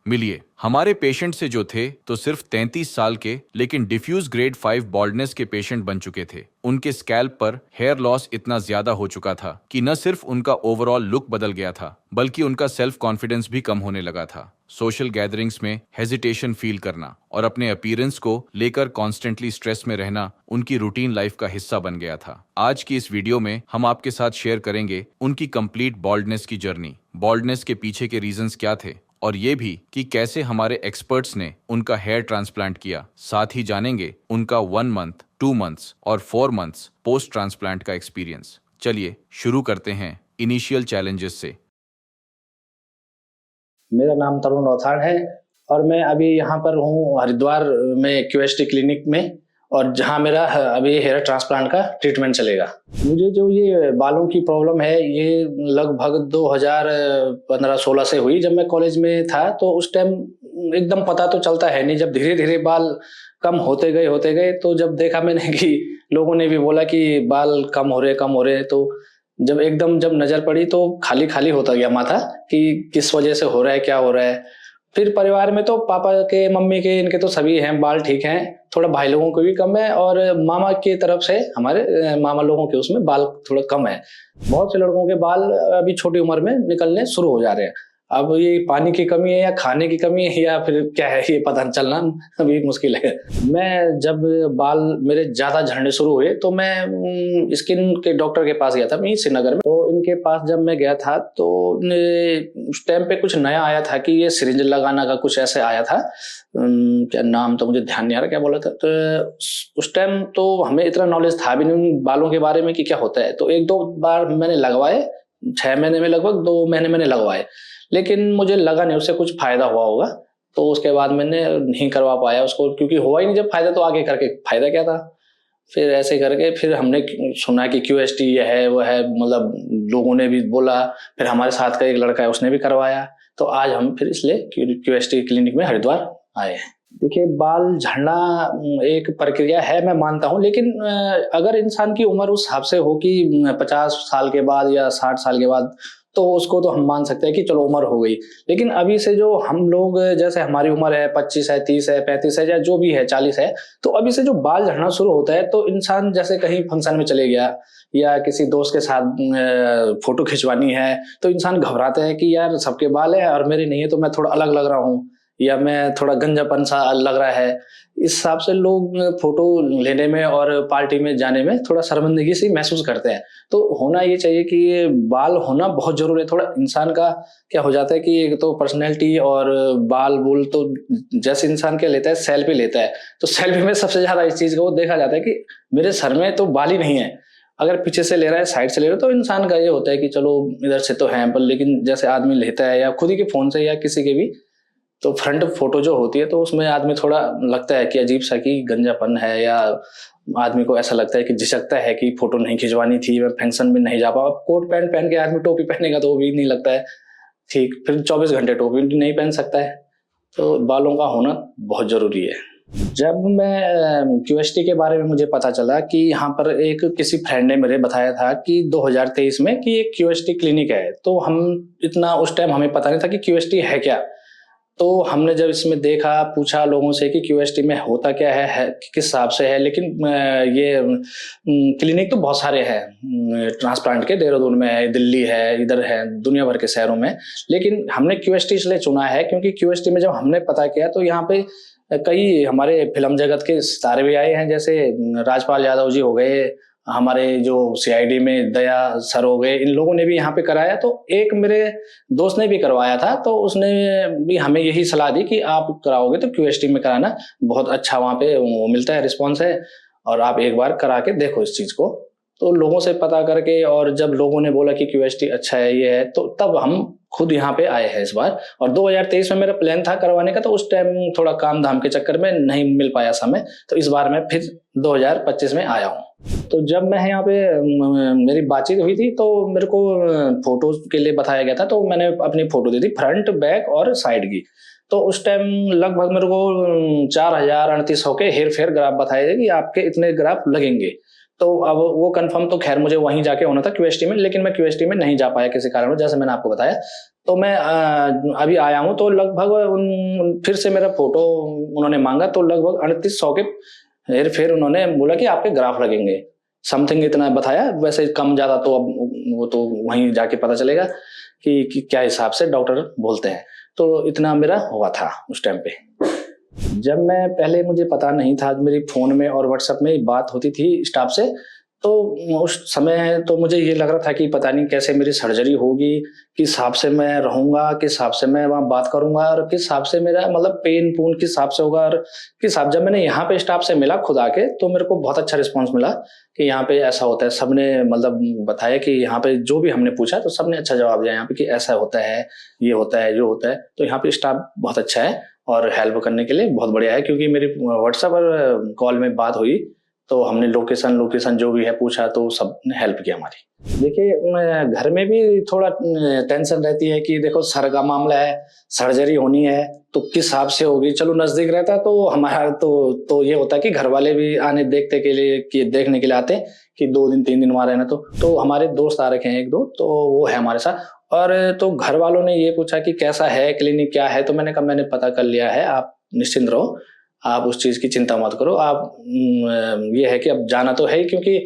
मिलिए हमारे पेशेंट से जो थे तो सिर्फ 33 साल के लेकिन डिफ्यूज ग्रेड 5 बॉल्डनेस के पेशेंट बन चुके थे। उनके स्कैल्प पर हेयर लॉस इतना ज्यादा हो चुका था कि न सिर्फ उनका ओवरऑल लुक बदल गया था बल्कि उनका सेल्फ कॉन्फिडेंस भी कम होने लगा था। सोशल गैदरिंग्स में हेजिटेशन फील करना और अपने अपीयरेंस को लेकर कॉन्स्टेंटली स्ट्रेस में रहना उनकी रूटीन लाइफ का हिस्सा बन गया था। आज की इस वीडियो में हम आपके साथ शेयर करेंगे उनकी कंप्लीट बॉल्डनेस की जर्नी, बॉल्डनेस के पीछे के रीजंस क्या थे और ये भी कि कैसे हमारे एक्सपर्ट्स ने उनका हेयर ट्रांसप्लांट किया। साथ ही जानेंगे उनका 1 मंथ, 2 मंथ्स और 4 मंथ्स पोस्ट ट्रांसप्लांट का एक्सपीरियंस। चलिए शुरू करते हैं इनिशियल चैलेंजेस से। मेरा नाम तरुण रौथाड़ है और मैं अभी यहाँ पर हूँ हरिद्वार में क्यूएसटी क्लिनिक में, और जहाँ मेरा अभी हेयर ट्रांसप्लांट का ट्रीटमेंट चलेगा। मुझे जो ये बालों की प्रॉब्लम है ये लगभग 2015-16 से हुई। जब मैं कॉलेज में था तो उस टाइम एकदम पता तो चलता है नहीं, जब धीरे धीरे बाल कम होते गए तो जब देखा मैंने कि लोगों ने भी बोला कि बाल कम हो रहे, तो जब नजर पड़ी तो खाली खाली होता गया माथा कि किस वजह से हो रहा है, क्या हो रहा है। फिर परिवार में तो पापा के, मम्मी के, इनके तो सभी हैं, बाल ठीक हैं, थोड़ा भाई लोगों को भी कम है, और मामा की तरफ से हमारे मामा लोगों के उसमें बाल थोड़ा कम है। बहुत से लड़कों के बाल अभी छोटी उम्र में निकलने शुरू हो जा रहे हैं। अब ये पानी की कमी है या खाने की कमी है या फिर क्या है, ये पता चलना अभी मुश्किल है। मैं जब बाल मेरे ज्यादा झड़ने शुरू हुए तो मैं स्किन के डॉक्टर के पास गया था, मैं श्रीनगर में। तो इनके पास जब मैं गया था तो उस टाइम पे कुछ नया आया था कि ये सिरिंज लगाना का कुछ ऐसे आया था, क्या नाम तो मुझे ध्यान नहीं आ रहा क्या बोला था। तो उस टाइम तो हमें इतना नॉलेज था भी नहीं बालों के बारे में कि क्या होता है। तो 1-2 बार मैंने लगवाए, 6 महीने में, लगभग 2 महीने मैंने लगवाए, लेकिन मुझे लगा नहीं उससे कुछ फायदा हुआ होगा। तो उसके बाद मैंने नहीं करवा पाया उसको, क्योंकि हुआ ही नहीं जब फायदा, तो आगे करके फायदा क्या था। फिर ऐसे करके फिर हमने सुना कि क्यूएसटी ये है वो है, मतलब लोगों ने भी बोला। फिर हमारे साथ का एक लड़का है, उसने भी करवाया। तो आज हम फिर इसलिए क्यूएसटी क्लिनिक में हरिद्वार आए हैं। देखिए, बाल झड़ना एक प्रक्रिया है, मैं मानता हूँ, लेकिन अगर इंसान की उम्र उस हिसाब से हो कि 50 साल के बाद या 60 साल के बाद, तो उसको तो हम मान सकते हैं कि चलो उम्र हो गई। लेकिन अभी से जो हम लोग, जैसे हमारी उम्र है 25 है, 30 है, 35 है, या जो भी है 40 है, तो अभी से जो बाल झड़ना शुरू होता है तो इंसान जैसे कहीं फंक्शन में चले गया या किसी दोस्त के साथ फोटो खिंचवानी है, तो इंसान घबराता है कि यार सबके बाल है और मेरे नहीं है, तो मैं थोड़ा अलग लग रहा हूँ या मैं थोड़ा गंजापन सा लग रहा है। इस हिसाब से लोग फोटो लेने में और पार्टी में जाने में थोड़ा शर्मिंदगी सी महसूस करते हैं। तो होना ये चाहिए कि ये बाल होना बहुत जरूरी है। थोड़ा इंसान का क्या हो जाता है कि एक तो पर्सनैलिटी और बाल बुल, तो जैसे इंसान क्या लेता है, सेल्फी लेता है, तो सेल्फी में सबसे ज्यादा इस चीज को देखा जाता है कि मेरे सर में तो बाल ही नहीं है। अगर पीछे से ले रहा है, साइड से ले रहा है, तो इंसान का ये होता है कि चलो इधर से तो है, पर लेकिन जैसे आदमी लेता है या खुद ही के फोन से या किसी के भी, तो फ्रंट फोटो जो होती है तो उसमें आदमी थोड़ा लगता है कि अजीब सा कि गंजापन है, या आदमी को ऐसा लगता है कि झिझकता है कि फोटो नहीं खिंचवानी थी, मैं फंक्शन में नहीं जा पाऊँ। कोट पैंट पहन के आदमी टोपी पहनेगा तो वो भी नहीं लगता है ठीक, फिर 24 घंटे टोपी नहीं पहन सकता है। तो बालों का होना बहुत जरूरी है। जब मैं क्यूएसटी के बारे में मुझे पता चला कि यहाँ पर एक किसी फ्रेंड ने मेरे बताया था कि 2023 में कि एक क्यूएसटी क्लिनिक है, तो हम इतना उस टाइम हमें पता नहीं था कि क्यूएसटी है क्या। तो हमने जब इसमें देखा, पूछा लोगों से कि क्यूएसटी में होता क्या है किस हिसाब से है, लेकिन ये क्लिनिक तो बहुत सारे हैं ट्रांसप्लांट के, देहरादून में है, दिल्ली है, इधर है, दुनिया भर के शहरों में। लेकिन हमने क्यूएसटी इसलिए चुना है क्योंकि क्यूएसटी में जब हमने पता किया तो यहाँ पे कई हमारे फिल्म जगत के सितारे भी आए हैं, जैसे राजपाल यादव जी हो गए, हमारे जो सीआईडी में दया सर हो गए, इन लोगों ने भी यहाँ पे कराया। तो एक मेरे दोस्त ने भी करवाया था, तो उसने भी हमें यही सलाह दी कि आप कराओगे तो क्यूएसटी में कराना, बहुत अच्छा वहाँ पे वो मिलता है, रिस्पॉन्स है, और आप एक बार करा के देखो इस चीज को। तो लोगों से पता करके, और जब लोगों ने बोला कि क्यूएसटी अच्छा है, ये है, तो तब हम खुद यहाँ पे आए हैं इस बार। और 2023 में मेरा प्लान था करवाने का, तो उस टाइम थोड़ा काम धाम के चक्कर में नहीं मिल पाया समय, तो इस बार मैं फिर 2025 में आया हूँ। तो जब मैं यहाँ पे मेरी बातचीत हुई थी तो मेरे को फोटो के लिए बताया गया था, तो मैंने अपनी फोटो दी थी फ्रंट, बैक और साइड की। तो उस टाइम लगभग मेरे को 4038 के हेर फेर ग्राफ बताए थे कि आपके इतने ग्राफ लगेंगे। तो अब वो कंफर्म तो खैर मुझे वहीं जाके होना था क्यूएसटी में, लेकिन मैं क्यूएसटी में नहीं जा पाया किसी कारणवश, जैसे मैंने आपको बताया। तो मैं अभी आया हूँ, तो लगभग फिर से मेरा फोटो उन्होंने मांगा, तो लगभग 3800 के हेर फेर उन्होंने बोला कि आपके ग्राफ लगेंगे, समथिंग इतना बताया। वैसे कम ज्यादा तो अब वो तो वहीं जाके पता चलेगा कि क्या हिसाब से डॉक्टर बोलते हैं। तो इतना मेरा हुआ था उस टाइम पे। जब मैं पहले, मुझे पता नहीं था, मेरी फोन में और व्हाट्सएप में बात होती थी स्टाफ से, तो उस समय तो मुझे ये लग रहा था कि पता नहीं कैसे मेरी सर्जरी होगी, किस हिसाब से मैं रहूंगा, किस हिसाब से मैं वहाँ बात करूंगा, और किस हिसाब से मेरा मतलब पेन पून किस हिसाब से होगा, और किस हिसाब। जब मैंने यहाँ पे स्टाफ से मिला खुद आके, तो मेरे को बहुत अच्छा रिस्पॉन्स मिला कि यहाँ पे ऐसा होता है। सबने मतलब बताया कि यहाँ पे जो भी हमने पूछा तो सबने अच्छा जवाब दिया यहाँ पे कि ऐसा होता है, ये होता है, जो होता है। तो यहाँ पे स्टाफ बहुत अच्छा है और हेल्प करने के लिए बहुत बढ़िया है, क्योंकि मेरी व्हाट्सएप और कॉल में बात हुई तो हमने लोकेशन जो भी है पूछा, तो सबने हेल्प किया हमारी। देखिए घर में भी थोड़ा टेंशन रहती है कि देखो सर का मामला है, सर्जरी होनी है, तो किस हिसाब से होगी। चलो नजदीक रहता तो हमारा तो ये होता कि घर वाले भी आने देखने के लिए आते कि 2 दिन 3 दिन वहां रहना। तो हमारे दोस्त आ रखे हैं 1-2, तो वो है हमारे साथ। और तो घर वालों ने ये पूछा कि कैसा है क्लिनिक, क्या है, तो मैंने कहा मैंने पता कर लिया है, आप निश्चिंत रहो, आप उस चीज की चिंता मत करो। आप ये है कि अब जाना तो है ही, क्योंकि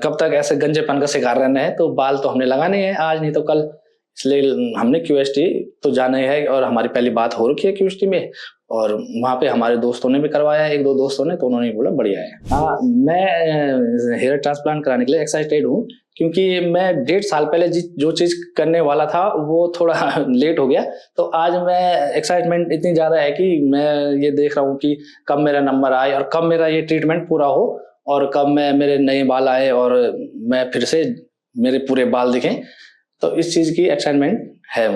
कब तक ऐसे गंजेपन का शिकार रहना है, तो बाल तो हमने लगाने हैं आज नहीं तो कल, इसलिए हमने क्यूएसटी तो जाना ही है। और हमारी पहली बात हो रखी है क्यूएसटी में, और वहाँ पे हमारे दोस्तों ने भी करवाया है, 1-2 दोस्तों ने, तो उन्होंने बोला बढ़िया है। हाँ, मैं हेयर ट्रांसप्लांट कराने के लिए एक्साइटेड हूँ, क्योंकि मैं 1.5 साल पहले जो चीज करने वाला था वो थोड़ा लेट हो गया। तो आज मैं एक्साइटमेंट इतनी ज्यादा है कि मैं ये देख रहा हूँ कि कब मेरा नंबर आए और कब मेरा ये ट्रीटमेंट पूरा हो, और कब मेरे नए बाल आए और मैं फिर से मेरे पूरे बाल दिखें। तो इस चीज की एक्साइटमेंट है।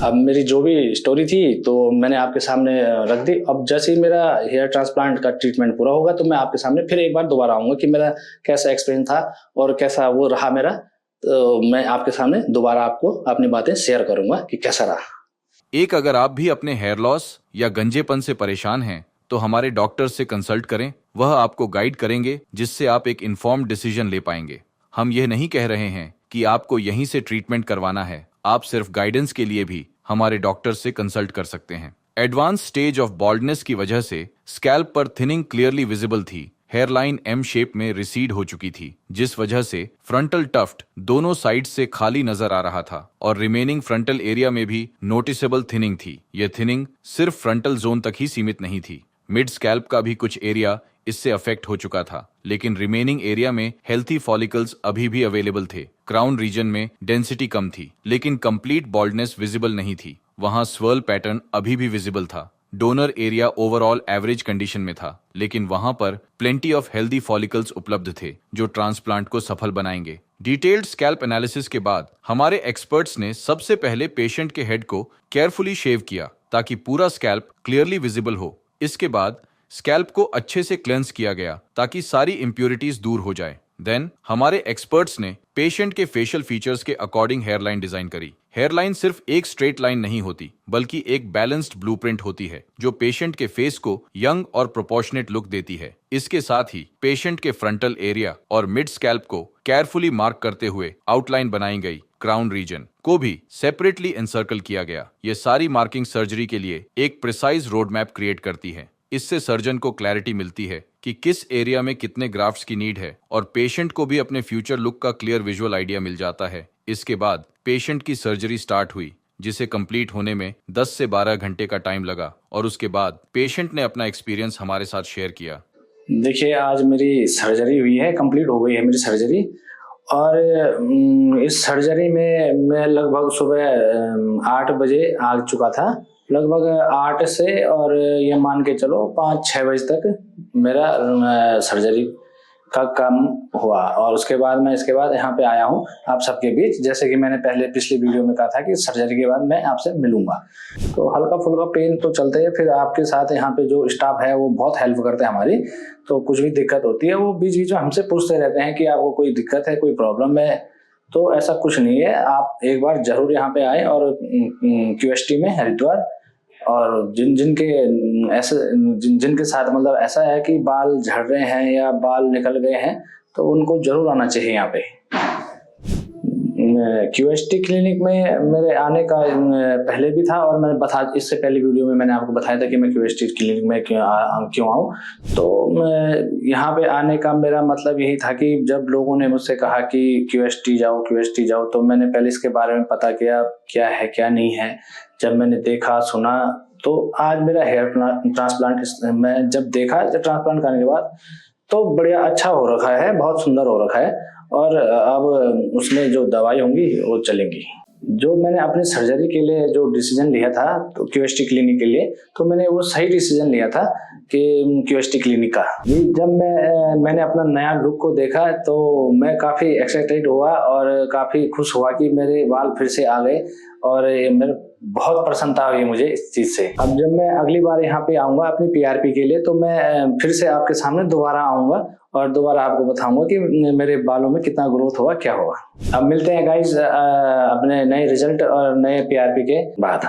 अब मेरी जो भी स्टोरी थी तो मैंने आपके सामने रख दी। अब जैसे ही मेरा हेयर ट्रांसप्लांट का ट्रीटमेंट पूरा होगा, तो मैं आपके सामने फिर एक बार दोबारा आऊंगा कि मेरा कैसा एक्सपीरियंस था और कैसा वो रहा मेरा। तो मैं आपके सामने दोबारा आपको अपनी बातें शेयर करूंगा कि कैसा रहा। एक, अगर आप भी अपने हेयर लॉस या गंजेपन से परेशान हैं, तो हमारे डॉक्टर से कंसल्ट करें। वह आपको गाइड करेंगे, जिससे आप एक इन्फॉर्म्ड डिसीजन ले पाएंगे। हम यह नहीं कह रहे हैं कि आपको यहीं से ट्रीटमेंट करवाना है। आप सिर्फ गाइडेंस के लिए भी हमारे डॉक्टर से कंसल्ट कर सकते हैं। एडवांस स्टेज ऑफ बॉल्डनेस की वजह से स्कैल्प पर थिनिंग क्लियरली विजिबल थी। हेयरलाइन एम शेप में रिसीड हो चुकी थी, जिस वजह से फ्रंटल टफ्ट दोनों साइड से खाली नजर आ रहा था, और रिमेनिंग फ्रंटल एरिया में भी नोटिसेबल थिनिंग थी। यह थिनिंग सिर्फ फ्रंटल जोन तक ही सीमित नहीं थी, मिड स्कैल्प का भी कुछ एरिया इससे अफेक्ट हो चुका था, लेकिन रिमेनिंग एरिया में हेल्थी फॉलिकल्स अभी भी अवेलेबल थे। क्राउन रीजन में डेंसिटी कम थी, लेकिन कंप्लीट बॉल्डनेस विजिबल नहीं थी। वहां स्वर्ल पैटर्न अभी भी विजिबल था। Donor area overall average condition में था, लेकिन वहां पर प्लेंटी ऑफ हेल्दी फॉलिकल्स उपलब्ध थे, जो ट्रांसप्लांट को सफल बनाएंगे। डिटेल्ड स्कैल्प एनालिसिस के बाद हमारे एक्सपर्ट्स ने सबसे पहले पेशेंट के हेड को केयरफुली शेव किया, ताकि पूरा स्कैल्प क्लियरली विजिबल हो। इसके बाद स्कैल्प को अच्छे से क्लेंस किया गया, ताकि सारी इम्प्योरिटीज दूर हो जाए। देन हमारे एक्सपर्ट्स ने पेशेंट के फेशियल फीचर्स के अकॉर्डिंग हेयरलाइन डिजाइन करी। हेयरलाइन सिर्फ एक स्ट्रेट लाइन नहीं होती, बल्कि एक बैलेंस्ड ब्लूप्रिंट होती है, जो पेशेंट के फेस को यंग और प्रोपोर्शनेट लुक देती है। इसके साथ ही पेशेंट के फ्रंटल एरिया और मिड स्कैल्प को केयरफुली मार्क करते हुए आउटलाइन बनाई गई। क्राउन रीजन को भी सेपरेटली एनसर्कल किया गया। ये सारी मार्किंग सर्जरी के लिए एक प्रिसाइज रोड मैप क्रिएट करती है। इससे सर्जन को क्लैरिटी मिलती है कि किस एरिया में कितने ग्राफ्ट्स की नीड है, और पेशेंट को भी अपने फ्यूचर लुक का क्लियर विजुअल आइडिया मिल जाता है। इसके बाद पेशेंट की सर्जरी स्टार्ट हुई, जिसे कंप्लीट होने में 10 से 12 घंटे का टाइम लगा, और उसके बाद पेशेंट ने अपना एक्सपीरियंस हमारे साथ शेयर किया। देखिए, आज मेरी सर्जरी हुई है, कंप्लीट हो गई है मेरी सर्जरी। और इस सर्जरी में मैं लगभग सुबह 8 बजे आ चुका था। लगभग 8 से, और ये मान के चलो 5-6 बजे तक मेरा सर्जरी का काम हुआ। और उसके बाद मैं इसके बाद यहाँ पे आया हूँ आप सबके बीच। जैसे कि मैंने पहले पिछली वीडियो में कहा था कि सर्जरी के बाद मैं आपसे मिलूंगा। तो हल्का फुल्का पेन तो चलते है, फिर आपके साथ यहाँ पे जो स्टाफ है वो बहुत हेल्प करते हैं हमारी। तो कुछ भी दिक्कत होती है वो बीच बीच में हमसे पूछते रहते हैं कि आपको कोई दिक्कत है, कोई प्रॉब्लम है। तो ऐसा कुछ नहीं है, आप एक बार जरूर यहाँ पे आए। और क्यूएसटी में हरिद्वार, और जिनके साथ मतलब ऐसा है कि बाल झड़ रहे हैं या बाल निकल गए हैं, तो उनको जरूर आना चाहिए यहाँ पे। क्यूएसटी क्लिनिक में मेरे आने का पहले भी था, और मैं इससे पहले वीडियो में मैंने आपको बताया था कि मैं क्यूएसटी क्लिनिक में क्यों आऊँ। तो यहाँ पे आने का मेरा मतलब यही था कि जब लोगों ने मुझसे कहा कि क्यूएसटी जाओ, तो मैंने पहले इसके बारे में पता किया क्या है क्या नहीं है। जब मैंने देखा सुना तो आज मेरा हेयर ट्रांसप्लांट मैं जब ट्रांसप्लांट करने के बाद तो बढ़िया अच्छा हो रखा है, बहुत सुंदर हो रखा है, और अब उसमें जो दवाई होंगी वो चलेंगी। जो मैंने अपनी सर्जरी के लिए जो डिसीजन लिया था तो क्यूएसटी क्लिनिक के लिए, तो मैंने वो सही डिसीजन लिया था कि क्यूएसटी क्लिनिक का। जब मैंने अपना नया लुक को देखा तो मैं काफ़ी एक्साइटेड हुआ और काफ़ी खुश हुआ कि मेरे बाल फिर से आ गए, और मेरे बहुत प्रसन्नता हुई मुझे इस चीज़ से। अब जब मैं अगली बार यहाँ पे आऊँगा अपनी पीआरपी के लिए, तो मैं फिर से आपके सामने दोबारा आऊँगा और दोबारा आपको बताऊंगा कि मेरे बालों में कितना ग्रोथ हुआ, क्या हुआ। अब मिलते हैं गाइस अपने नए रिजल्ट और नए पीआरपी के बाद।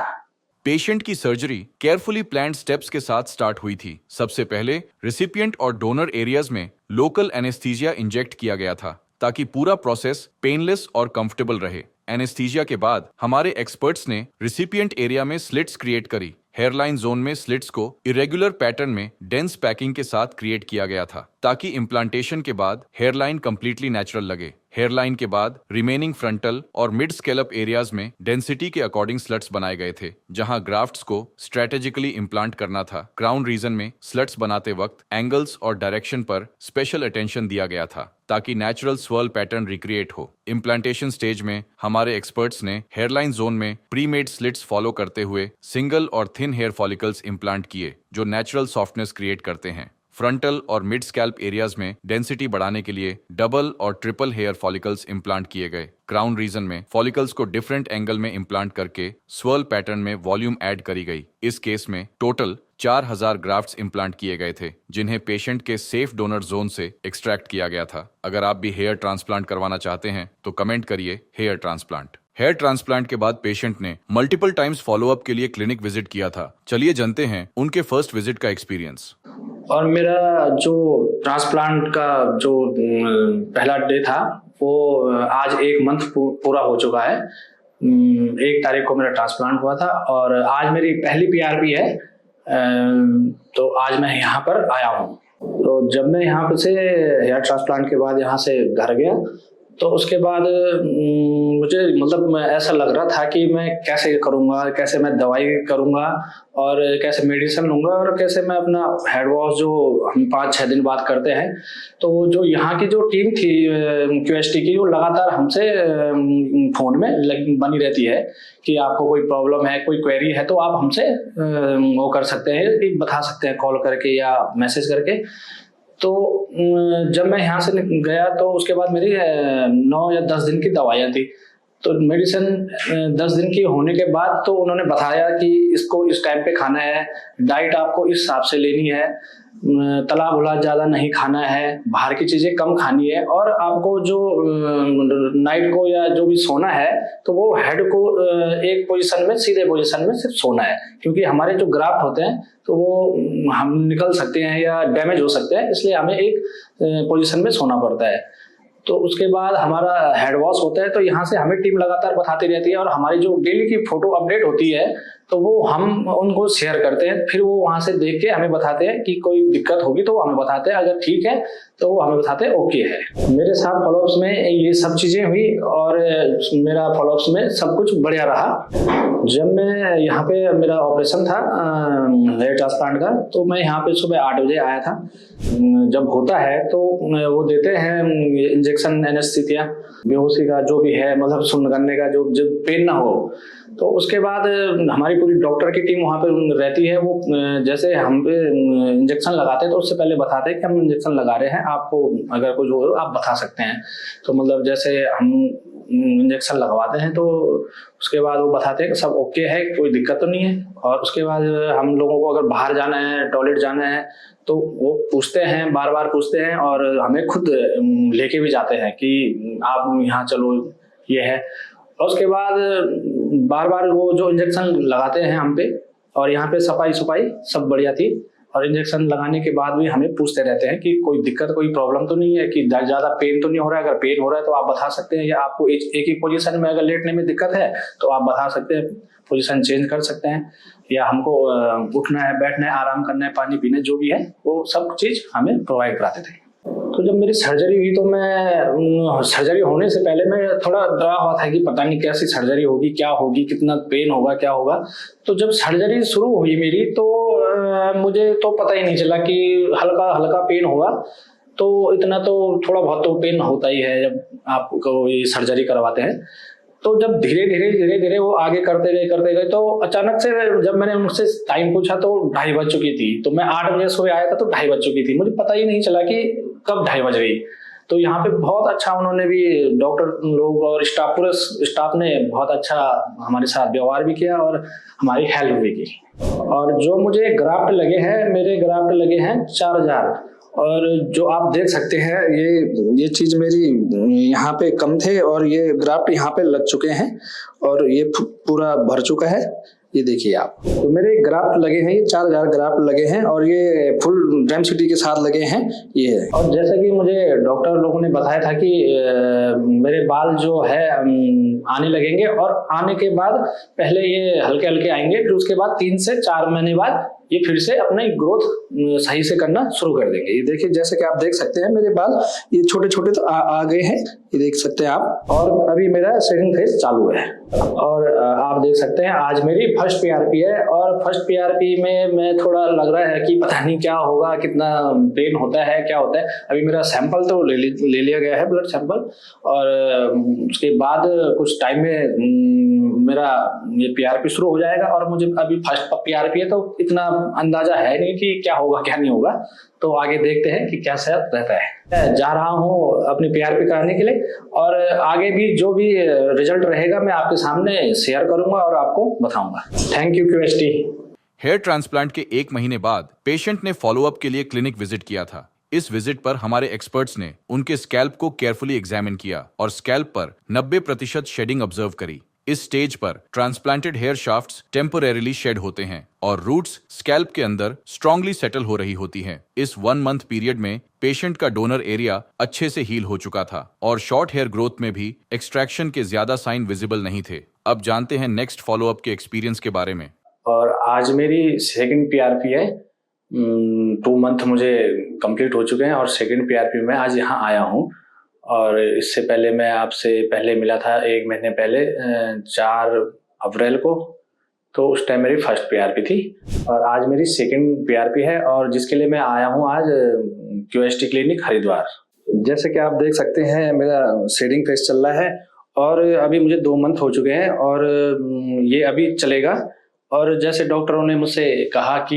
पेशेंट की सर्जरी केयरफुली प्लान्ड स्टेप्स के साथ स्टार्ट हुई थी। सबसे पहले रिसिपिएंट और डोनर एरियाज में लोकल एनेस्थीसिया इंजेक्ट किया गया था ताकि पूरा प्रोसेस पेनलेस और कंफर्टेबल रहे। एनेस्थीसिया के बाद हमारे एक्सपर्ट्स ने रिसिपिएंट एरिया में स्लिट्स क्रिएट करी। हेयरलाइन जोन में स्लिट्स को इरेगुलर पैटर्न में डेंस पैकिंग के साथ क्रिएट किया गया था ताकि इम्प्लांटेशन के बाद हेयरलाइन कंप्लीटली नेचुरल लगे। हेयरलाइन के बाद रिमेनिंग फ्रंटल और मिड स्केलप एरियाज में डेंसिटी के अकॉर्डिंग स्लट्स बनाए गए थे, जहां ग्राफ्ट्स को स्ट्रेटेजिकली इम्प्लांट करना था। क्राउन रीजन में स्लट्स बनाते वक्त एंगल्स और डायरेक्शन पर स्पेशल अटेंशन दिया गया था ताकि नेचुरल स्वर्ल पैटर्न रिक्रिएट हो। इम्प्लांटेशन स्टेज में हमारे एक्सपर्ट्स ने हेयरलाइन जोन में प्री मेड स्लिट्स फॉलो करते हुए सिंगल और थिन हेयर फॉलिकल्स इम्प्लांट किए जो नेचुरल सॉफ्टनेस क्रिएट करते हैं। फ्रंटल और मिड स्कैल्प एरियाज में डेंसिटी बढ़ाने के लिए डबल और ट्रिपल हेयर फॉलिकल्स इम्प्लांट किए गए। क्राउन रीजन में फॉलिकल्स को डिफरेंट एंगल में इम्प्लांट करके स्वर्ल पैटर्न में वॉल्यूम ऐड करी गई। इस केस में टोटल 4000 ग्राफ्ट्स इम्प्लांट किए गए थे, जिन्हें पेशेंट के सेफ डोनर जोन से एक्सट्रैक्ट किया गया था। अगर आप भी हेयर ट्रांसप्लांट करवाना चाहते हैं तो कमेंट करिए हेयर ट्रांसप्लांट। हेयर ट्रांसप्लांट के बाद पेशेंट ने मल्टीपल टाइम्स फॉलोअप के लिए क्लिनिक विजिट किया था। चलिए जानते हैं उनके फर्स्ट विजिट का एक्सपीरियंस। और मेरा जो ट्रांसप्लांट का जो पहला डे था वो आज 1 मंथ पूरा हो चुका है। 1 तारीख को मेरा ट्रांसप्लांट हुआ था और आज मेरी पहली पीआरपी है। तो आज मैं यहाँ पर आया हूँ। तो जब मैं यहाँ पे से हेयर ट्रांसप्लांट के बाद यहाँ से घर गया तो उसके बाद मुझे मतलब ऐसा लग रहा था कि मैं कैसे करूँगा, कैसे मैं दवाई करूँगा और कैसे मेडिसिन लूँगा और कैसे मैं अपना हेड वॉश जो हम 5-6 दिन बाद करते हैं। तो वो जो यहाँ की जो टीम थी क्यूएसटी की, वो लगातार हमसे फ़ोन में बनी रहती है कि आपको कोई प्रॉब्लम है, कोई क्वेरी है तो आप हमसे वो कर सकते हैं, बता सकते हैं कॉल करके या मैसेज करके। तो जब मैं यहाँ से गया तो उसके बाद मेरी 9 या 10 दिन की दवाइयाँ थी। तो मेडिसिन 10 दिन की होने के बाद तो उन्होंने बताया कि इसको इस टाइम पे खाना है, डाइट आपको इस हिसाब से लेनी है, तला भुना ज़्यादा नहीं खाना है, बाहर की चीज़ें कम खानी है और आपको जो नाइट को या जो भी सोना है तो वो हेड को एक पोजीशन में, सीधे पोजीशन में सिर्फ सोना है, क्योंकि हमारे जो ग्राफ्ट होते हैं तो वो हम निकल सकते हैं या डैमेज हो सकते हैं, इसलिए हमें एक पोजीशन में सोना पड़ता है। तो उसके बाद हमारा हेड वॉश होता है। तो यहाँ से हमें टीम लगातार बताती रहती है और हमारी जो डेली की फोटो अपडेट होती है तो वो हम उनको शेयर करते हैं। फिर वो वहाँ से देख के हमें बताते हैं कि कोई दिक्कत होगी तो वो हमें बताते हैं, अगर ठीक है तो वो हमें बताते हैं ओके है। मेरे साथ फॉलोअप्स में ये सब चीज़ें हुई और मेरा फॉलोअप्स में सब कुछ बढ़िया रहा। जब मैं यहाँ पे मेरा ऑपरेशन था हेयर ट्रांसप्लांट का, तो मैं यहाँ पे सुबह 8 बजे आया था। जब होता है तो वो देते हैं इंजेक्शन, एनेस्थीसिया, बेहोशी का जो भी है, मतलब सुन्न करने का, जो पेन ना हो। तो उसके बाद हमारी पूरी डॉक्टर की टीम वहाँ पे रहती है। वो जैसे हम पे इंजेक्शन लगाते हैं तो उससे पहले बताते हैं कि हम इंजेक्शन लगा रहे हैं, आपको अगर कुछ हो आप बता सकते हैं। तो मतलब जैसे हम इंजेक्शन लगवाते हैं तो उसके बाद वो बताते हैं कि सब ओके है, कोई दिक्कत तो नहीं है। और उसके बाद हम लोगों को अगर बाहर जाना है, टॉयलेट जाना है, तो वो पूछते हैं, बार बार पूछते हैं और हमें खुद लेके भी जाते हैं कि आप यहाँ चलो, ये है। और उसके बाद बार बार वो जो इंजेक्शन लगाते हैं हम पे, और यहाँ पे सफाई सब बढ़िया थी। और इंजेक्शन लगाने के बाद भी हमें पूछते रहते हैं कि कोई दिक्कत, कोई प्रॉब्लम तो नहीं है, कि ज़्यादा पेन तो नहीं हो रहा है। अगर पेन हो रहा है तो आप बता सकते हैं, या आपको एक ही पोजीशन में अगर लेटने में दिक्कत है तो आप बता सकते हैं, पोजीशन चेंज कर सकते हैं, या हमको उठना है, बैठना है, आराम करना है, पानी पीना, जो भी है वो सब चीज़ हमें प्रोवाइड कराते थे। तो जब मेरी सर्जरी हुई तो मैं सर्जरी होने से पहले मैं थोड़ा डरा हुआ था कि पता नहीं कैसी सर्जरी होगी, क्या होगी, कितना पेन होगा, क्या होगा। तो जब सर्जरी शुरू हुई मेरी तो मुझे तो पता ही नहीं चला कि हल्का हल्का पेन हुआ। तो इतना तो थोड़ा बहुत तो पेन होता ही है जब आपको ये सर्जरी करवाते हैं। तो जब धीरे धीरे वो आगे करते गए तो अचानक से जब मैंने उनसे टाइम पूछा तो 2:30 बज चुकी थी। तो मैं 8 बजे सुबह आया था तो 2:30 बज चुकी थी। मुझे पता ही नहीं चला कि कब 2:30 बज गई। तो यहाँ पे बहुत अच्छा उन्होंने भी, डॉक्टर लोग और स्टाफ, पूरे स्टाफ ने बहुत अच्छा हमारे साथ व्यवहार भी किया और हमारी हेल्प भी की। और जो मुझे ग्राफ्ट लगे हैं, मेरे ग्राफ्ट लगे हैं 4000। और जो आप देख सकते हैं ये चीज मेरी यहाँ पे कम थे और ये ग्राफ्ट यहाँ पे लग चुके हैं और ये पूरा भर चुका है। ये देखिए आप, तो मेरे ग्राफ्ट लगे हैं, ये 4000 ग्राफ्ट लगे हैं और ये फुल डेंसिटी के साथ लगे हैं ये है। और जैसे कि मुझे डॉक्टर लोगों ने बताया था कि मेरे बाल जो है आने लगेंगे और आने के बाद पहले ये हल्के हल्के आएंगे, फिर उसके बाद 3 से 4 महीने बाद ये फिर से अपना ग्रोथ सही से करना शुरू कर देंगे। ये देखिए, जैसे कि आप देख सकते हैं मेरे बाल ये छोटे छोटे तो आ गए हैं, ये देख सकते हैं आप। और अभी मेरा सेकंड फेज चालू है और आप देख सकते हैं आज मेरी फर्स्ट पीआरपी है। और फर्स्ट पीआरपी में मैं थोड़ा लग रहा है कि पता नहीं क्या होगा, कितना पेन होता है, क्या होता है। अभी मेरा सैंपल तो ले लिया गया है, ब्लड सैंपल। और उसके बाद कुछ टाइम में मेरा ये पीआरपी शुरू हो जाएगा। और मुझे अभी फर्स्ट पीआरपी है तो इतना अंदाजा है नहीं कि क्या होगा क्या नहीं होगा। तो आगे देखते हैं कि कैसा रहता है। मैं जा रहा हूँ अपनी पीआरपी कराने के लिए और आगे भी जो भी रिजल्ट रहेगा मैं आपके सामने शेयर करूंगा और आपको बताऊंगा। Thank you QST. Hair transplant के 1 महीने बाद पेशेंट ने फॉलोअप के लिए क्लिनिक विजिट किया था। इस विजिट पर हमारे एक्सपर्ट्स ने उनके स्कैल्प को केयरफुली एग्जामिन किया और स्कैल्प पर 90% शेडिंग ऑब्जर्व करी। इस स्टेज पर ट्रांसप्लांटेड हेयर शाफ्ट्स टेम्पोरेरीली शेड होते हैं और रूट्स स्कैल्प के अंदर स्ट्रांगली सेटल हो रही होती हैं। इस 1 मंथ पीरियड में पेशेंट का डोनर एरिया अच्छे से हील हो चुका था और शॉर्ट हेयर ग्रोथ में भी एक्सट्रैक्शन के ज्यादा साइन विजिबल नहीं थे। अब जानते हैं नेक्स्ट फॉलोअप के एक्सपीरियंस के बारे में। और आज मेरी सेकंड पीआरपी है। 2 मंथ मुझे कंप्लीट हो चुके हैं और सेकंड पीआरपी में आज यहाँ आया हूँ। और इससे पहले मैं आपसे पहले मिला था 1 महीने पहले 4 अप्रैल को। तो उस टाइम मेरी फर्स्ट पीआरपी थी और आज मेरी सेकंड पीआरपी है और जिसके लिए मैं आया हूँ आज क्यूएसटी क्लिनिक हरिद्वार। जैसे कि आप देख सकते हैं मेरा शेडिंग फेस चल रहा है और अभी मुझे 2 मंथ हो चुके हैं और ये अभी चलेगा। और जैसे डॉक्टरों ने मुझसे कहा कि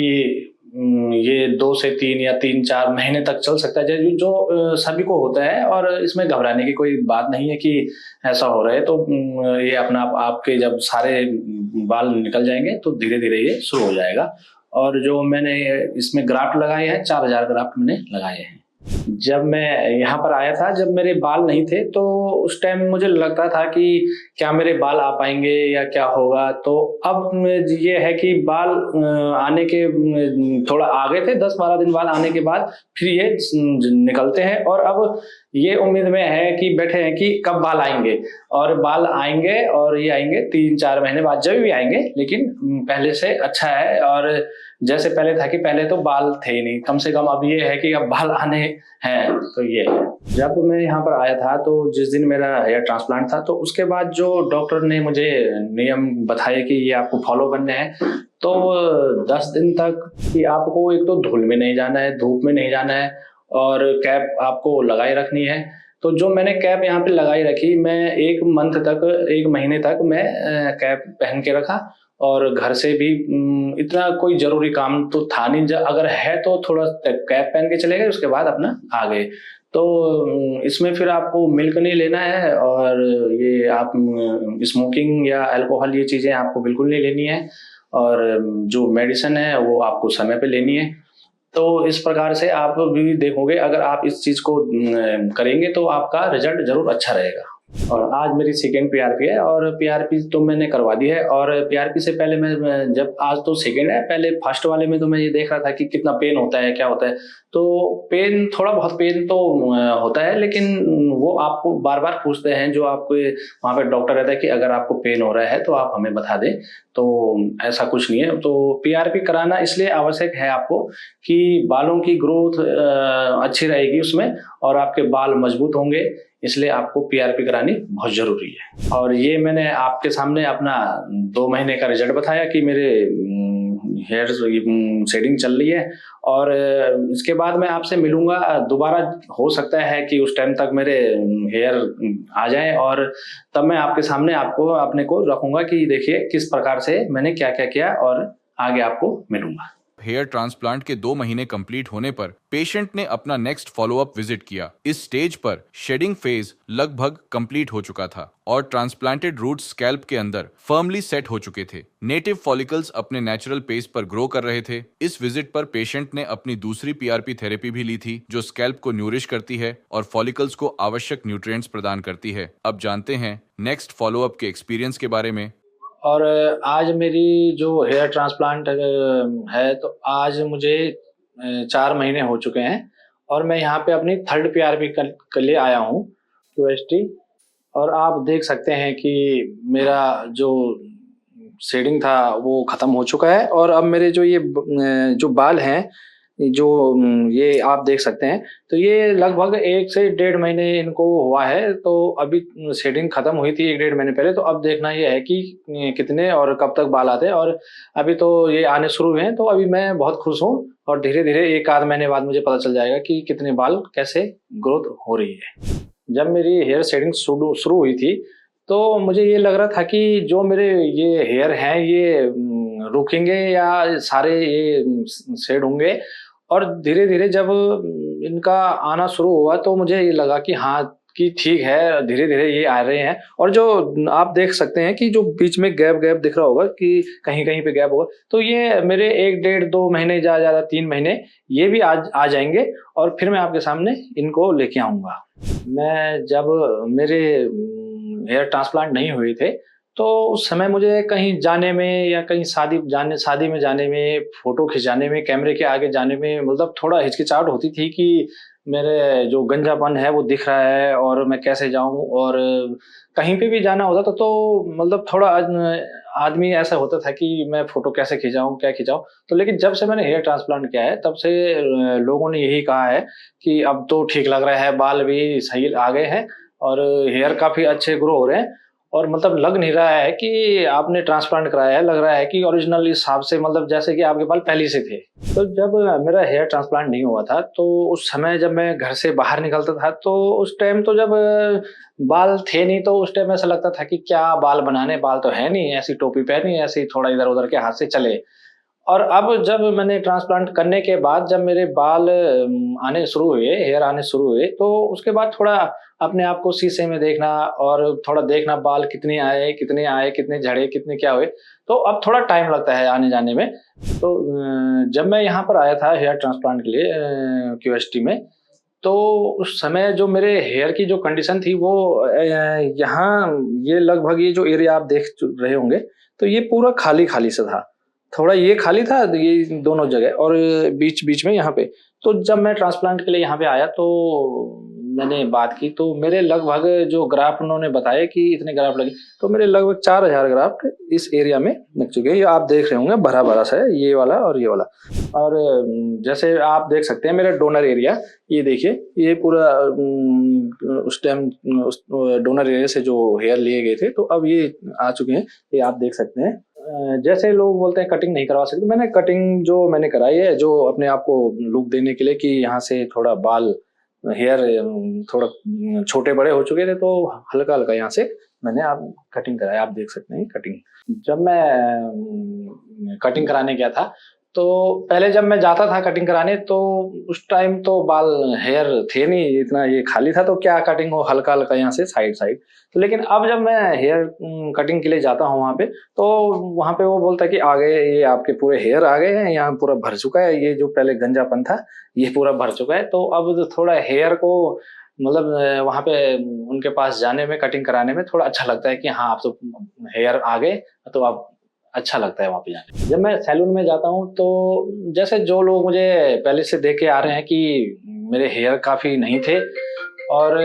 ये 2 से 3 या 3-4 महीने तक चल सकता है, जो सभी को होता है। और इसमें घबराने की कोई बात नहीं है कि ऐसा हो रहा है। तो ये अपना आपके जब सारे बाल निकल जाएंगे तो धीरे धीरे ये शुरू हो जाएगा। और जो मैंने इसमें ग्राफ्ट लगाए हैं 4000 ग्राफ्ट मैंने लगाए हैं। जब मैं यहाँ पर आया था, जब मेरे बाल नहीं थे तो उस टाइम मुझे लगता था कि क्या मेरे बाल आ पाएंगे या क्या होगा। तो अब ये है कि बाल आने के थोड़ा आगे थे, 10-12 दिन बाद आने के बाद फिर ये निकलते हैं। और अब ये उम्मीद में है कि बैठे हैं कि कब बाल आएंगे। और बाल आएंगे और ये आएंगे 3-4 महीने बाद, जब भी आएंगे, लेकिन पहले से अच्छा है। और जैसे पहले था कि पहले तो बाल थे ही नहीं, कम से कम अब ये है कि अब बाल आने हैं। तो ये है। जब मैं यहाँ पर आया था तो जिस दिन मेरा हेयर ट्रांसप्लांट था तो उसके बाद जो डॉक्टर ने मुझे नियम बताए कि ये आपको फॉलो करने हैं, तो 10 दिन तक कि आपको एक तो धूल में नहीं जाना है, धूप में नहीं जाना है और कैप आपको लगाई रखनी है। तो जो मैंने कैप यहाँ पे लगाई रखी, मैं 1 महीने तक मैं कैप पहन के रखा। और घर से भी इतना कोई जरूरी काम तो था नहीं, अगर है तो थोड़ा कैप पहन के चले गए, उसके बाद अपना आ गए। तो इसमें फिर आपको मिल्क नहीं लेना है और ये आप स्मोकिंग या अल्कोहल ये चीज़ें आपको बिल्कुल नहीं लेनी है। और जो मेडिसिन है वो आपको समय पे लेनी है। तो इस प्रकार से आप भी देखोगे, अगर आप इस चीज़ को करेंगे तो आपका रिजल्ट जरूर अच्छा रहेगा। और आज मेरी सेकेंड पीआरपी है और पीआरपी तो मैंने करवा दी है। और पीआरपी से पहले मैं जब आज तो सेकेंड है, पहले फर्स्ट वाले में तो मैं ये देख रहा था कि कितना पेन होता है, क्या होता है। तो पेन, थोड़ा बहुत पेन तो होता है, लेकिन वो आपको बार बार पूछते हैं, जो आपको वहाँ पे डॉक्टर रहता है कि अगर आपको पेन हो रहा है तो आप हमें बता दें। तो ऐसा कुछ नहीं है। तो पीआरपी कराना इसलिए आवश्यक है आपको कि बालों की ग्रोथ अच्छी रहेगी उसमें और आपके बाल मजबूत होंगे, इसलिए आपको पीआरपी करानी बहुत जरूरी है। और ये मैंने आपके सामने अपना 2 महीने का रिजल्ट बताया कि मेरे हेयर शेडिंग चल रही है। और इसके बाद मैं आपसे मिलूंगा दोबारा, हो सकता है कि उस टाइम तक मेरे हेयर आ जाएं और तब मैं आपके सामने आपको अपने को रखूंगा कि देखिए किस प्रकार से मैंने क्या क्या किया, और आगे आपको मिलूंगा। हेयर ट्रांसप्लांट के 2 महीने कंप्लीट होने पर पेशेंट ने अपना नेक्स्ट फॉलोअप विजिट किया। इस स्टेज पर शेडिंग फेज लगभग कंप्लीट हो चुका था और ट्रांसप्लांटेड रूट्स स्कैल्प के अंदर फर्मली सेट हो चुके थे। नेटिव फॉलिकल्स अपने नेचुरल पेस पर ग्रो कर रहे थे। इस विजिट पर पेशेंट ने अपनी दूसरी पीआरपी थेरेपी भी ली थी, जो स्कैल्प को न्यूरिश करती है और फॉलिकल्स को आवश्यक न्यूट्रिएंट्स प्रदान करती है। अब जानते हैं नेक्स्ट फॉलोअप के एक्सपीरियंस के बारे में। और आज मेरी जो हेयर ट्रांसप्लांट है, तो आज मुझे 4 महीने हो चुके हैं और मैं यहाँ पे अपनी थर्ड पीआरपी के लिए आया हूँ, क्यूएसटी। और आप देख सकते हैं कि मेरा जो शेडिंग था वो ख़त्म हो चुका है और अब मेरे जो जो बाल हैं, जो ये आप देख सकते हैं, तो ये लगभग 1 से 1.5 महीने इनको हुआ है। तो अभी शेडिंग खत्म हुई थी 1-1.5 महीने पहले। तो अब देखना ये है कि कितने और कब तक बाल आते हैं। और अभी तो ये आने शुरू हुए हैं, तो अभी मैं बहुत खुश हूँ और धीरे धीरे 1 आध महीने बाद मुझे पता चल जाएगा कि कितने बाल कैसे ग्रोथ हो रही है। जब मेरी हेयर शेडिंग शुरू हुई थी, तो मुझे ये लग रहा था कि जो मेरे ये हेयर हैं ये रुकेंगे या सारे ये शेड होंगे। और धीरे धीरे जब इनका आना शुरू हुआ तो मुझे ये लगा कि हाँ, कि ठीक है, धीरे धीरे ये आ रहे हैं। और जो आप देख सकते हैं कि जो बीच में गैप गैप दिख रहा होगा कि कहीं कहीं पे गैप होगा, तो ये मेरे 1-1.5-2 महीने, ज्यादा 3 महीने ये भी आ जाएंगे और फिर मैं आपके सामने इनको लेके आऊंगा। मैं जब मेरे हेयर ट्रांसप्लांट नहीं हुए थे, तो उस समय मुझे कहीं जाने में या कहीं शादी में जाने में, फोटो खिंचाने में, कैमरे के आगे जाने में मतलब थोड़ा हिचकिचाहट होती थी कि मेरे जो गंजापन है वो दिख रहा है और मैं कैसे जाऊं। और कहीं पे भी जाना होता था तो मतलब थोड़ा आदमी ऐसा होता था कि मैं फोटो कैसे खिंचाऊं, क्या खिंचाऊं। तो लेकिन जब से मैंने हेयर ट्रांसप्लांट किया है, तब से लोगों ने यही कहा है कि अब तो ठीक लग रहा है, बाल भी सही आ गए हैं और हेयर काफी अच्छे ग्रो हो रहे हैं। और मतलब लग नहीं रहा है कि आपने ट्रांसप्लांट कराया है, लग रहा है कि ओरिजिनल हिसाब से, मतलब जैसे कि आपके बाल पहले से थे। तो जब मेरा हेयर ट्रांसप्लांट नहीं हुआ था, तो उस समय जब मैं घर से बाहर निकलता था, तो उस टाइम तो जब बाल थे नहीं, तो उस टाइम ऐसा लगता था कि क्या बाल बनाने, बाल तो है नहीं, ऐसी टोपी पहनी, ऐसे ही थोड़ा इधर उधर के हाथ से चले। और अब जब मैंने ट्रांसप्लांट करने के बाद जब मेरे बाल आने शुरू हुए, हेयर आने शुरू हुए, तो उसके बाद थोड़ा अपने आप को शीशे में देखना और थोड़ा देखना बाल कितने आए, कितने झड़े, कितने क्या हुए। तो अब थोड़ा टाइम लगता है आने जाने में। तो जब मैं यहाँ पर आया था हेयर ट्रांसप्लांट के लिए क्यूएसटी में, तो उस समय जो मेरे हेयर की जो कंडीशन थी वो यहाँ ये लगभग ये जो एरिया आप देख रहे होंगे, तो ये पूरा खाली खाली सा था। थोड़ा ये खाली था, ये दोनों जगह, और बीच बीच में यहाँ पे। तो जब मैं ट्रांसप्लांट के लिए यहाँ पे आया, तो मैंने बात की, तो मेरे लगभग जो ग्राफ्ट उन्होंने बताया कि इतने ग्राफ्ट लगे, तो मेरे लगभग 4000 ग्राफ्ट इस एरिया में लग चुके हैं। ये आप देख रहे होंगे भरा भरा सा है, ये वाला और ये वाला। और जैसे आप देख सकते हैं मेरा डोनर एरिया, ये देखिए, ये पूरा उस टाइम उस डोनर एरिया से जो हेयर लिए गए थे, तो अब ये आ चुके हैं, ये आप देख सकते हैं। जैसे लोग बोलते हैं कटिंग नहीं करवा सकते, मैंने कटिंग जो मैंने कराई है, जो अपने आप को लुक देने के लिए कि यहाँ से थोड़ा बाल, हेयर थोड़ा छोटे बड़े हो चुके थे, तो हल्का हल्का यहाँ से मैंने आप कटिंग कराया। आप देख सकते हैं कटिंग। जब मैं कटिंग कराने गया था, तो पहले जब मैं जाता था कटिंग कराने, तो उस टाइम तो बाल, हेयर थे नहीं, इतना ये खाली था, तो क्या कटिंग हो, हल्का हल्का यहाँ से साइड साइड। तो लेकिन अब जब मैं हेयर कटिंग के लिए जाता हूँ वहाँ पे, तो वहाँ पे वो बोलता है कि आ गए, ये आपके पूरे हेयर आ गए हैं, यहाँ पूरा भर चुका है, ये जो पहले गंजापन था ये पूरा भर चुका है। तो अब थोड़ा हेयर को मतलब वहाँ पे उनके पास जाने में, कटिंग कराने में थोड़ा अच्छा लगता है कि हाँ, अब तो हेयर आ गए, तो अब अच्छा लगता है वहाँ पे जाने। जब मैं सैलून में जाता हूँ तो जैसे जो लोग मुझे पहले से देख के आ रहे हैं कि मेरे हेयर काफ़ी नहीं थे, और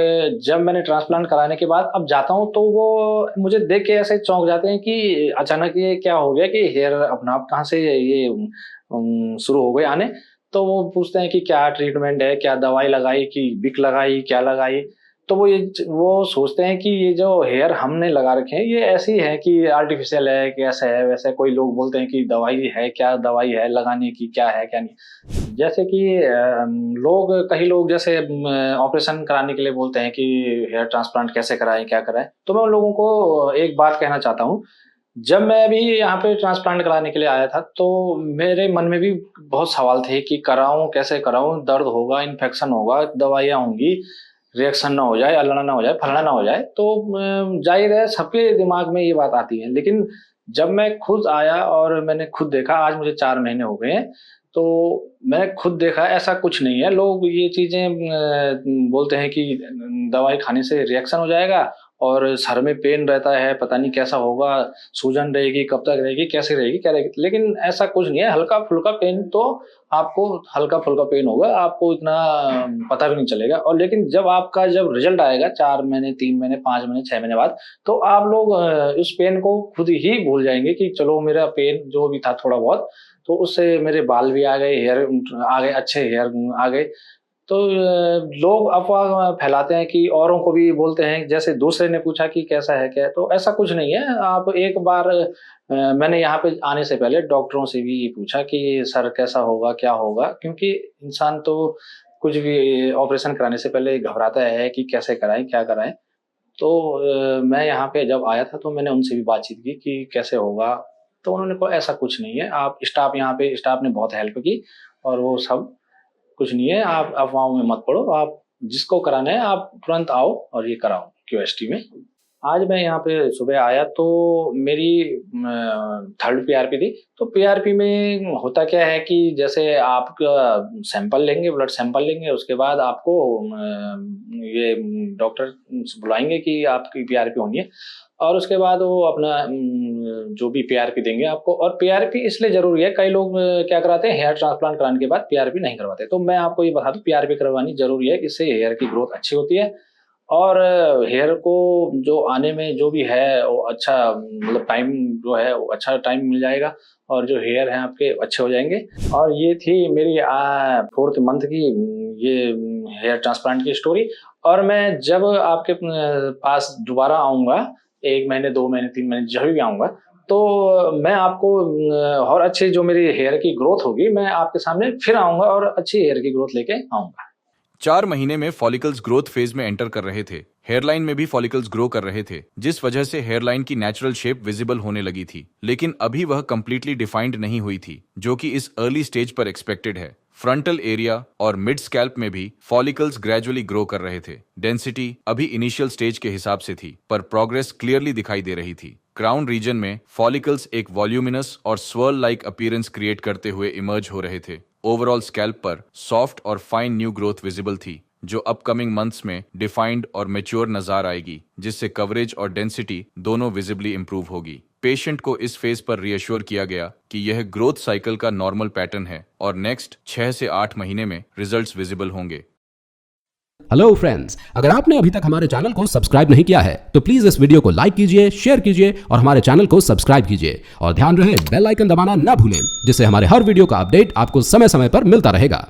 जब मैंने ट्रांसप्लांट कराने के बाद अब जाता हूँ तो वो मुझे देख के ऐसे चौंक जाते हैं कि अचानक ये क्या हो गया कि हेयर अपना आप कहाँ से ये शुरू हो गए आने। तो वो पूछते हैं कि क्या ट्रीटमेंट है, क्या दवाई लगाई, कि विक लगाई, क्या लगाई। तो वो सोचते हैं कि ये जो हेयर हमने लगा रखे हैं ये ऐसी है कि आर्टिफिशियल है, कि ऐसा है वैसा है। कोई लोग बोलते हैं कि दवाई है, क्या दवाई है लगाने की, क्या है क्या नहीं। जैसे कि कई लोग जैसे ऑपरेशन कराने के लिए बोलते हैं कि हेयर ट्रांसप्लांट कैसे कराएं, क्या कराएं। तो मैं उन लोगों को एक बात कहना चाहता हूँ, जब मैं अभी यहाँ पे ट्रांसप्लांट कराने के लिए आया था तो मेरे मन में भी बहुत सवाल थे कि कराऊं, कैसे कराऊं, दर्द होगा, इन्फेक्शन होगा, दवाइयाँ होंगी, रिएक्शन ना हो जाए, अल्लाह ना हो जाए, फलाना ना हो जाए। तो जाहिर है सबके दिमाग में ये बात आती है। लेकिन जब मैं खुद आया और मैंने खुद देखा, आज मुझे 4 महीने हो गए हैं, तो मैं खुद देखा ऐसा कुछ नहीं है। लोग ये चीज़ें बोलते हैं कि दवाई खाने से रिएक्शन हो जाएगा और सर में पेन रहता है, पता नहीं कैसा होगा, सूजन रहेगी, कब तक रहेगी, कैसे रहेगी, क्या रहेगी। लेकिन ऐसा कुछ नहीं है, हल्का-फुल्का पेन तो आपको हल्का-फुल्का पेन होगा, आपको इतना पता भी नहीं चलेगा। और लेकिन जब रिज़ल्ट आएगा 4 महीने, 3 महीने, 5 महीने, 6 महीने बाद, तो आप लोग उस पेन को खुद ही भूल जाएँगे कि चलो मेरा पेन जो भी था थोड़ा बहुत, तो उससे मेरे बाल भी आ गए, हेयर आ गए, अच्छे हेयर आ गए। तो लोग अफ़वाह फैलाते हैं कि औरों को भी बोलते हैं, जैसे दूसरे ने पूछा कि कैसा है क्या है, तो ऐसा कुछ नहीं है। आप एक बार मैंने यहाँ पे आने से पहले डॉक्टरों से भी पूछा कि सर कैसा होगा, क्या होगा? क्योंकि इंसान तो कुछ भी ऑपरेशन कराने से पहले घबराता है कि कैसे कराएँ, क्या कराएँ? तो मैं यहाँ पे जब आया था तो मैंने उनसे भी बातचीत की कि कैसे होगा? तो उन्होंने कहा ऐसा कुछ नहीं है, आप स्टाफ ने बहुत हेल्प की, और वो सब कुछ नहीं है, आप अफ़वाहों में मत पड़ो, आप जिसको कराना है आप तुरंत आओ और ये कराओ क्यूएसटी में। आज मैं यहाँ पे सुबह आया तो मेरी 3rd पीआरपी थी। तो पीआरपी में होता क्या है कि जैसे आपका सैंपल लेंगे, ब्लड सैंपल लेंगे, उसके बाद आपको ये डॉक्टर बुलाएँगे कि आपकी पीआरपी होनी है, और उसके बाद वो अपना जो भी पीआरपी देंगे आपको। और पीआरपी इसलिए ज़रूरी है, कई लोग क्या कराते हैं, हेयर ट्रांसप्लांट कराने के बाद पीआरपी नहीं करवाते। तो मैं आपको ये बता दूँ, पीआरपी करवानी ज़रूरी है, इससे हेयर की ग्रोथ अच्छी होती है, और हेयर को जो आने में जो भी है वो अच्छा, मतलब टाइम जो है वो अच्छा टाइम मिल जाएगा, और जो हेयर हैं आपके अच्छे हो जाएँगे। और ये थी मेरी 4th मंथ की ये हेयर ट्रांसप्लांट की स्टोरी। और मैं जब आपके पास दोबारा आऊँगा, 1 महीने, 2 महीने, 3 महीने जब भी आऊँगा, तो मैं आपको और अच्छी जो मेरी हेयर की ग्रोथ होगी, मैं आपके सामने फिर आऊँगा और अच्छी हेयर की ग्रोथ लेके आऊँगा। 4 महीने में फॉलिकल्स ग्रोथ फेज में एंटर कर रहे थे। हेयरलाइन में भी फॉलिकल्स ग्रो कर रहे थे, जिस वजह से हेयरलाइन की नेचुरल शेप विजिबल होने लगी थी। लेकिन अभी वह कंप्लीटली डिफाइंड नहीं हुई थी, जो कि इस अर्ली स्टेज पर एक्सपेक्टेड है। फ्रंटल एरिया और मिड स्कैल्प में भी फॉलिकल्स ग्रेजुअली ग्रो कर रहे थे। डेंसिटी अभी इनिशियल स्टेज के हिसाब से थी, पर प्रोग्रेस क्लियरली दिखाई दे रही थी। क्राउन रीजन में फॉलिकल्स एक वॉल्यूमिनस और स्वर्ल लाइक अपीयरेंस क्रिएट करते हुए इमर्ज हो रहे थे। ओवरऑल स्कैल्प पर सॉफ्ट और फाइन न्यू ग्रोथ विजिबल थी, जो अपकमिंग मंथ्स में डिफाइंड और मैच्योर नजर आएगी, जिससे कवरेज और डेंसिटी दोनों विजिबली इंप्रूव होगी। पेशेंट को इस फेज पर रीअश्योर किया गया कि यह ग्रोथ साइकिल का नॉर्मल पैटर्न है और नेक्स्ट 6 से 8 महीने में रिजल्ट्स विजिबल होंगे। हेलो फ्रेंड्स, अगर आपने अभी तक हमारे चैनल को सब्सक्राइब नहीं किया है तो प्लीज इस वीडियो को लाइक कीजिए, शेयर कीजिए और हमारे चैनल को सब्सक्राइब कीजिए। और ध्यान रहे बेल आइकन दबाना ना भूलें, जिससे हमारे हर वीडियो का अपडेट आपको समय समय पर मिलता रहेगा।